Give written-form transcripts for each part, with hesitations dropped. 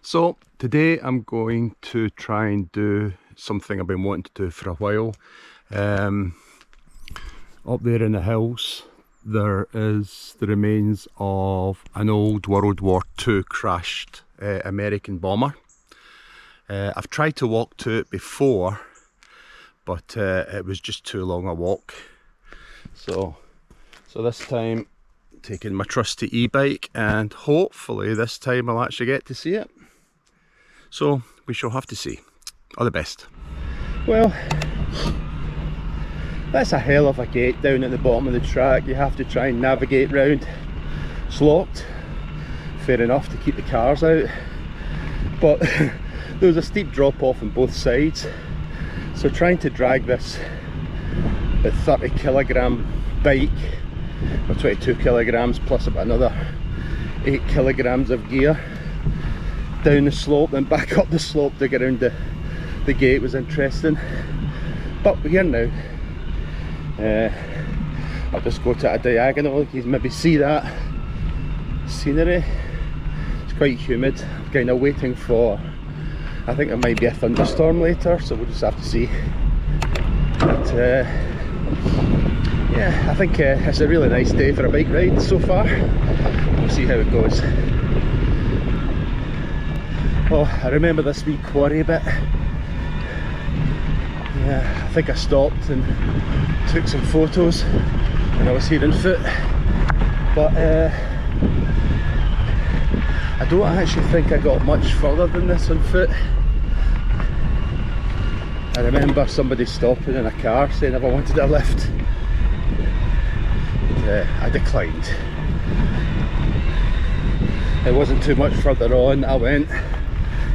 So today I'm going to try and do something I've been wanting to do for a while. Up there in the hills there is the remains of an old World War II crashed American bomber. I've tried to walk to it before, but it was just too long a walk. So this time taking my trusty e-bike, and hopefully this time I'll actually get to see it. So we shall have to see. All the best. Well, that's a hell of a gate down at the bottom of the track. You have to try and navigate round. It's locked, fair enough, to keep the cars out, but there was a steep drop off on both sides, so trying to drag this about 30 kilogram bike, or 22 kilograms plus about another 8 kilograms of gear down the slope and back up the slope to get around the gate was interesting. But we're here now. I'll just go to a diagonal. You can maybe see that scenery. It's quite humid. I'm kind of waiting for, I think there might be a thunderstorm later, so we'll just have to see. But yeah, I think it's a really nice day for a bike ride so far. We'll see how it goes. Oh, I remember this wee quarry bit. Yeah, I think I stopped and took some photos when I was here on foot, but I don't actually think I got much further than this on foot. I remember somebody stopping in a car saying if I wanted a lift. I declined. It wasn't too much further on. I went,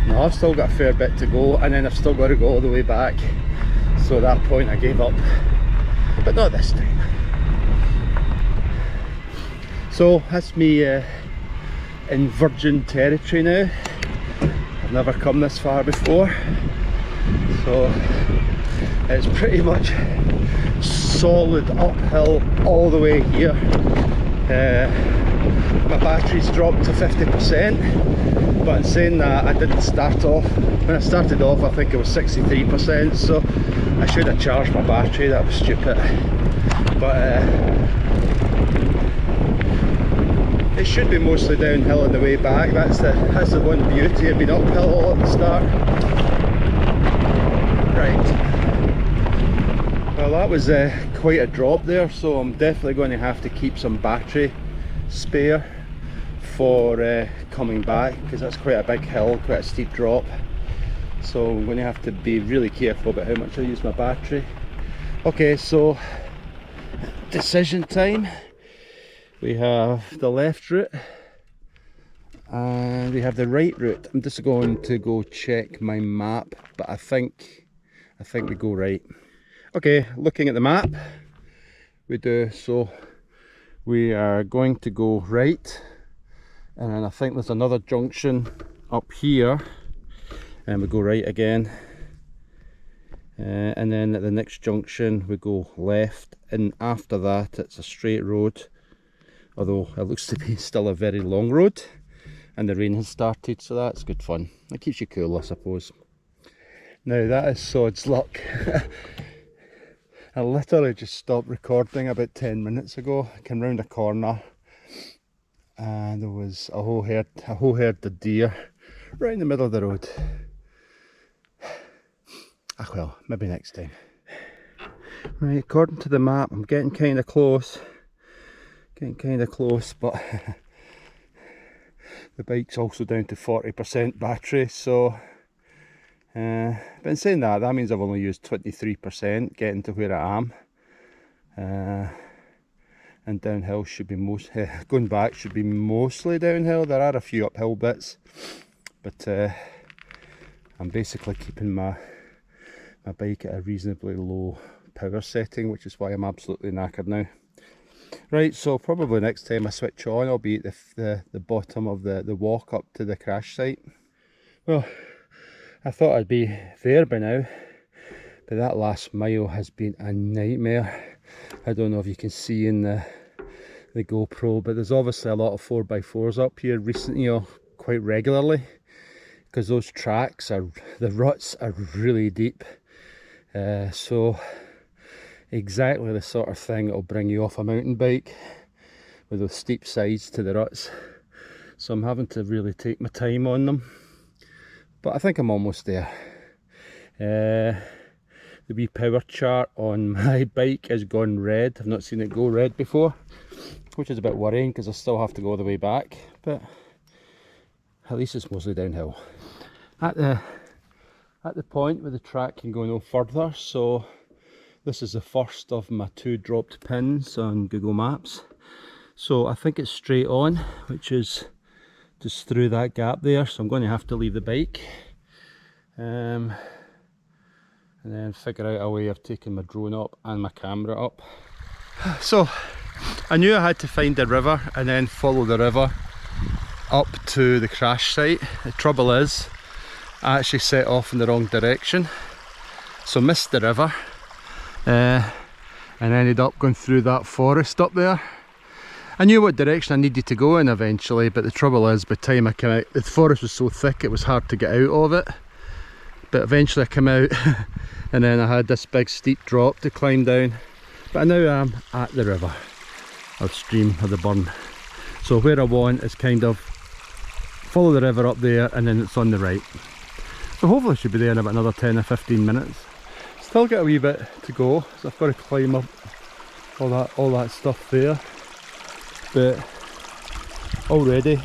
no, I've still got a fair bit to go, and then I've still got to go all the way back. So at that point I gave up, but not this time. So that's me in virgin territory now. I've never come this far before, so it's pretty much solid uphill all the way here. My battery's dropped to 50%, but in saying that, I didn't start off. When I started off, I think it was 63%, so I should have charged my battery. That was stupid, but it should be mostly downhill on the way back. That's the one beauty of being uphill all at the start. Right, well, that was quite a drop there, so I'm definitely going to have to keep some battery spare for coming back, because that's quite a big hill, quite a steep drop. So I'm going to have to be really careful about how much I use my battery. Okay, so decision time. We have the left route and we have the right route. I'm just going to go check my map, but I think we go right. Okay, looking at the map, we do. So we are going to go right, and I think there's another junction up here, and we go right again, and then at the next junction we go left, and after that it's a straight road, although it looks to be still a very long road, and the rain has started, so that's good fun. It keeps you cool, I suppose. Now that is sod's luck. I literally just stopped recording about 10 minutes ago. I came round a corner and there was a whole herd of deer right in the middle of the road. Ah well, maybe next time. Right, according to the map, I'm getting kind of close. But the bike's also down to 40% battery, so but in saying that, that means I've only used 23% getting to where I am, and downhill should be going back should be mostly downhill. There are a few uphill bits, but I'm basically keeping my bike at a reasonably low power setting, which is why I'm absolutely knackered now. Right, so probably next time I switch on, I'll be at the bottom of the walk up to the crash site. Well, I thought I'd be there by now, but that last mile has been a nightmare. I don't know if you can see in the GoPro, but there's obviously a lot of 4x4s up here recently, quite regularly, because those tracks are, the ruts are really deep. So exactly the sort of thing that'll bring you off a mountain bike, with those steep sides to the ruts. So I'm having to really take my time on them, but I think I'm almost there. The wee power chart on my bike has gone red. I've not seen it go red before, which is a bit worrying because I still have to go all the way back, but at least it's mostly downhill. At the point where the track can go no further, so this is the first of my 2 dropped pins on Google Maps. So I think it's straight on, which is just through that gap there, so I'm going to have to leave the bike. And then figure out a way of taking my drone up and my camera up. So I knew I had to find the river and then follow the river up to the crash site. The trouble is, I actually set off in the wrong direction, so missed the river and ended up going through that forest up there. I knew what direction I needed to go in eventually, but the trouble is, by the time I came out, the forest was so thick it was hard to get out of it. But eventually I came out and then I had this big steep drop to climb down. But now I'm at the river, or stream, or the burn. So where I want is kind of follow the river up there and then it's on the right. So hopefully I should be there in about another 10 or 15 minutes. Still got a wee bit to go, so I've got to climb up all that stuff there. But already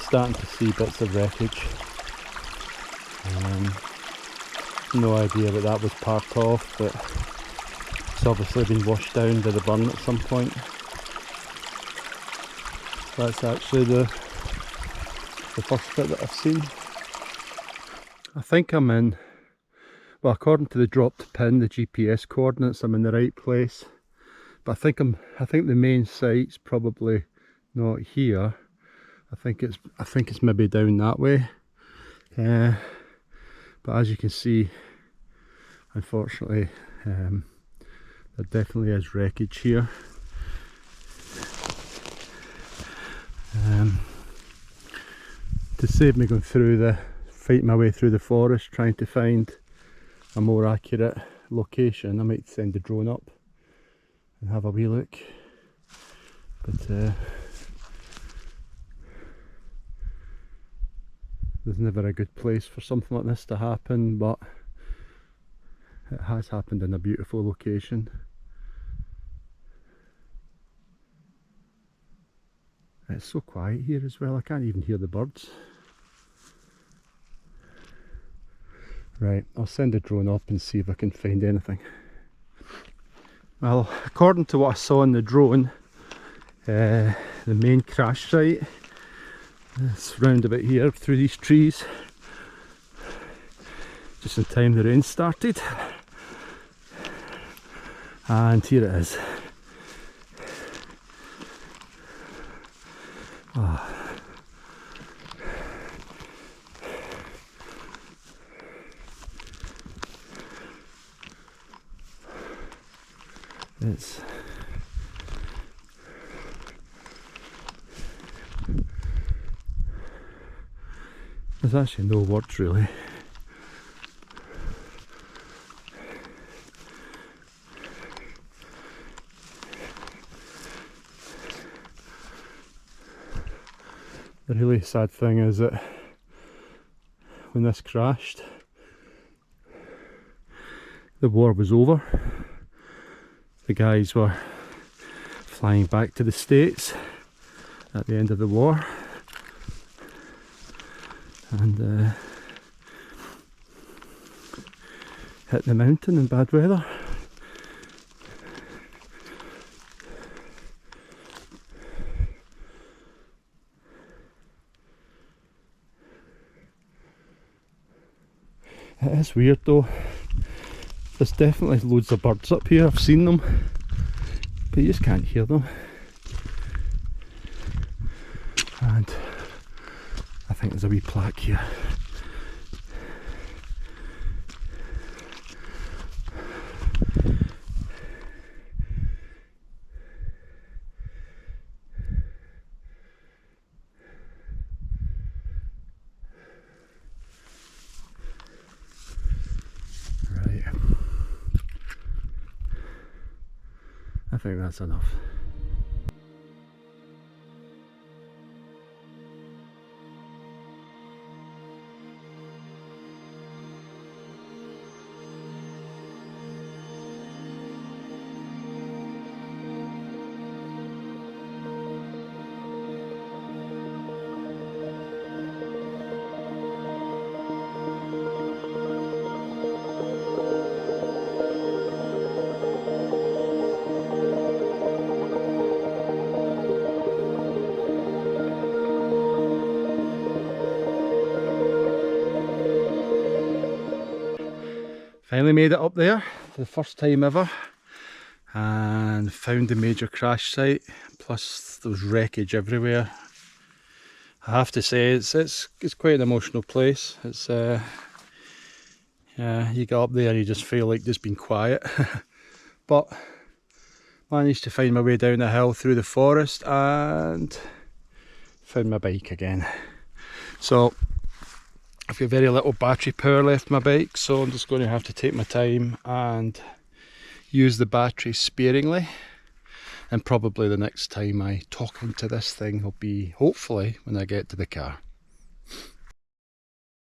starting to see bits of wreckage. No idea what that was part of, but it's obviously been washed down by the burn at some point. That's actually the first bit that I've seen. I think I'm in, well, according to the dropped pin, the GPS coordinates, I'm in the right place. But I think the main site's probably not here. I think it's maybe down that way. But as you can see, unfortunately, there definitely is wreckage here. To save me going through fighting my way through the forest trying to find a more accurate location, I might send the drone up and have a wee look. But there's never a good place for something like this to happen, but it has happened in a beautiful location. It's so quiet here as well, I can't even hear the birds. Right, I'll send the drone up and see if I can find anything. Well, according to what I saw on the drone, the main crash site is round about here through these trees, just in time the rain started, and here it is. Oh. There's actually no words really. The really sad thing is that when this crashed, the war was over. The guys were flying back to the States at the end of the war, and hit the mountain in bad weather. It is weird though. There's definitely loads of birds up here, I've seen them, but you just can't hear them. And I think there's a wee plaque here. I think that's enough. Finally made it up there for the first time ever and found the major crash site, plus there was wreckage everywhere. I have to say it's quite an emotional place. It's yeah, you get up there and you just feel like just being quiet. But managed to find my way down the hill through the forest and found my bike again. So I've got very little battery power left my bike, so I'm just going to have to take my time and use the battery sparingly. And probably the next time I talk into this thing will be hopefully when I get to the car.